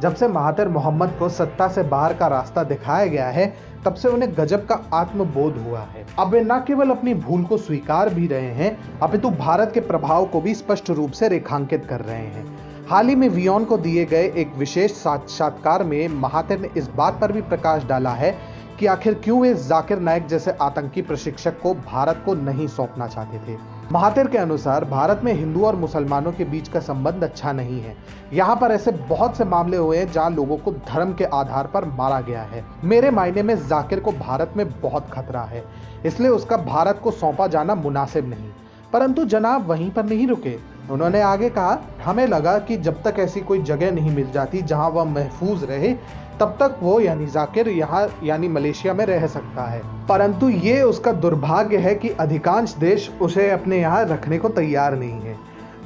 जब से Mahathir Mohamad को सत्ता से बाहर का रास्ता दिखाया गया है, तब से उन्हें गजब का आत्मबोध हुआ है। अब वे न केवल अपनी भूल को स्वीकार भी रहे हैं, अपितु भारत के प्रभाव को भी स्पष्ट रूप से रेखांकित कर रहे हैं। हाल ही में वियोन को दिए गए एक विशेष साक्षात्कार में महातिर ने इस बात पर भी प्रकाश डाला है कि आखिर क्यों वे जाकिर नाइक जैसे आतंकी प्रशिक्षक को भारत को नहीं सौंपना चाहते थे। महातिर के अनुसार भारत में हिंदू और मुसलमानों के बीच का संबंध अच्छा नहीं है। यहाँ पर ऐसे बहुत से मामले हुए हैं जहाँ लोगों को धर्म के आधार पर मारा गया है। मेरे मायने में जाकिर को भारत में बहुत खतरा है, इसलिए उसका भारत को सौंपा जाना मुनासिब नहीं। परंतु जनाब वहीं पर नहीं रुके। उन्होंने आगे कहा, हमें लगा कि जब तक ऐसी कोई जगह नहीं मिल जाती जहां वह महफूज रहे, तब तक वो यानी जाकिर यहाँ यानी मलेशिया में रह सकता है। परंतु ये उसका दुर्भाग्य है कि अधिकांश देश उसे अपने यहाँ रखने को तैयार नहीं है।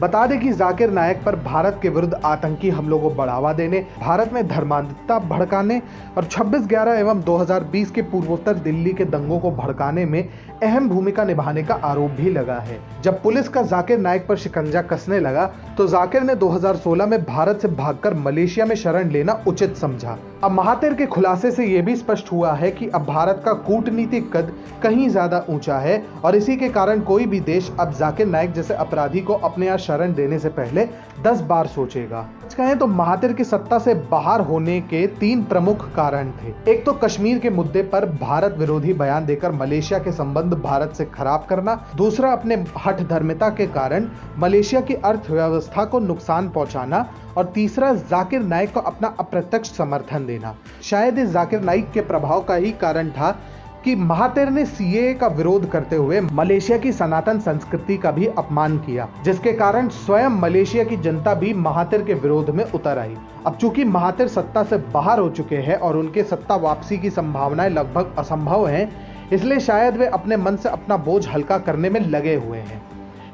बता दें कि जाकिर नाइक पर भारत के विरुद्ध आतंकी हमलों को बढ़ावा देने, भारत में धर्मांधता भड़काने और 26/11 एवं 2020 के पूर्वोत्तर दिल्ली के दंगों को भड़काने में अहम भूमिका निभाने का आरोप भी लगा है। जब पुलिस का जाकिर नाइक पर शिकंजा कसने लगा तो जाकिर ने 2016 में भारत से भागकर मलेशिया में शरण लेना उचित समझा। अब महातिर के खुलासे से यह भी स्पष्ट हुआ है कि अब भारत का कूटनीतिक कद कहीं ज्यादा ऊंचा है और इसी के कारण कोई भी देश अब जाकिर नाइक जैसे अपराधी को अपने यहाँ शरण देने से पहले 10 बार सोचेगा। कहें तो महातिर की सत्ता से बाहर होने के 3 प्रमुख कारण थे। एक तो कश्मीर के मुद्दे पर भारत विरोधी बयान देकर मलेशिया के संबंध भारत से खराब करना, दूसरा अपने हठ धर्मिता के कारण मलेशिया की अर्थव्यवस्था को नुकसान पहुंचाना और तीसरा जाकिर नाइक को अपना अप्रत्यक्ष समर्थन देना। शायद इस जाकिर नाइक के प्रभाव का ही कारण था कि महातिर ने सीएए का विरोध करते हुए मलेशिया की सनातन संस्कृति का भी अपमान किया, जिसके कारण स्वयं मलेशिया की जनता भी महातिर के विरोध में उतर आई। अब चूंकि महातिर सत्ता से बाहर हो चुके हैं और उनके सत्ता वापसी की संभावनाएं लगभग असंभव हैं, इसलिए शायद वे अपने मन से अपना बोझ हल्का करने में लगे हुए हैं।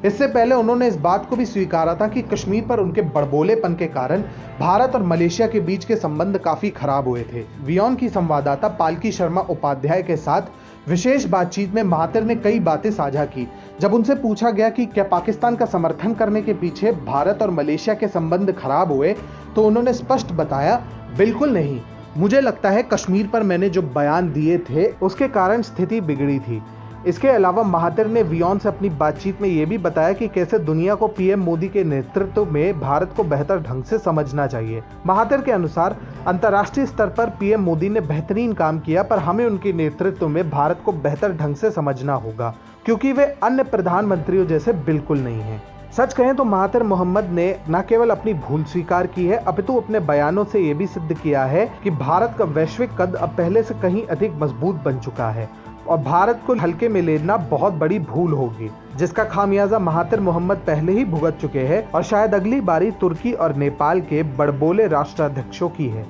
इससे पहले उन्होंने इस बात को भी स्वीकारा था कि कश्मीर पर उनके बड़बोलेपन के कारण भारत और मलेशिया के बीच के संबंध काफी खराब हुए थे। वियोन की संवाददाता पालकी शर्मा उपाध्याय के साथ विशेष बातचीत में महातिर ने कई बातें साझा की। जब उनसे पूछा गया कि क्या पाकिस्तान का समर्थन करने के पीछे भारत और मलेशिया के संबंध खराब हुए, तो उन्होंने स्पष्ट बताया, बिल्कुल नहीं। मुझे लगता है कश्मीर पर मैंने जो बयान दिए थे उसके कारण स्थिति बिगड़ी थी। इसके अलावा महातिर ने वियोन से अपनी बातचीत में यह भी बताया कि कैसे दुनिया को पीएम मोदी के नेतृत्व में भारत को बेहतर ढंग से समझना चाहिए। महातिर के अनुसार अंतर्राष्ट्रीय स्तर पर पीएम मोदी ने बेहतरीन काम किया, पर हमें उनके नेतृत्व में भारत को बेहतर ढंग से समझना होगा, क्योंकि वे अन्य प्रधानमंत्रियों जैसे बिल्कुल नहीं है। सच कहें तो महातिर मोहम्मद ने न केवल अपनी भूल स्वीकार की है, अपितु अपने बयानों से यह भी सिद्ध किया है कि भारत का वैश्विक कद अब पहले से कहीं अधिक मजबूत बन चुका है और भारत को हल्के में लेना बहुत बड़ी भूल होगी, जिसका खामियाजा महातिर मोहम्मद पहले ही भुगत चुके हैं और शायद अगली बारी तुर्की और नेपाल के बड़बोले राष्ट्राध्यक्षों की है।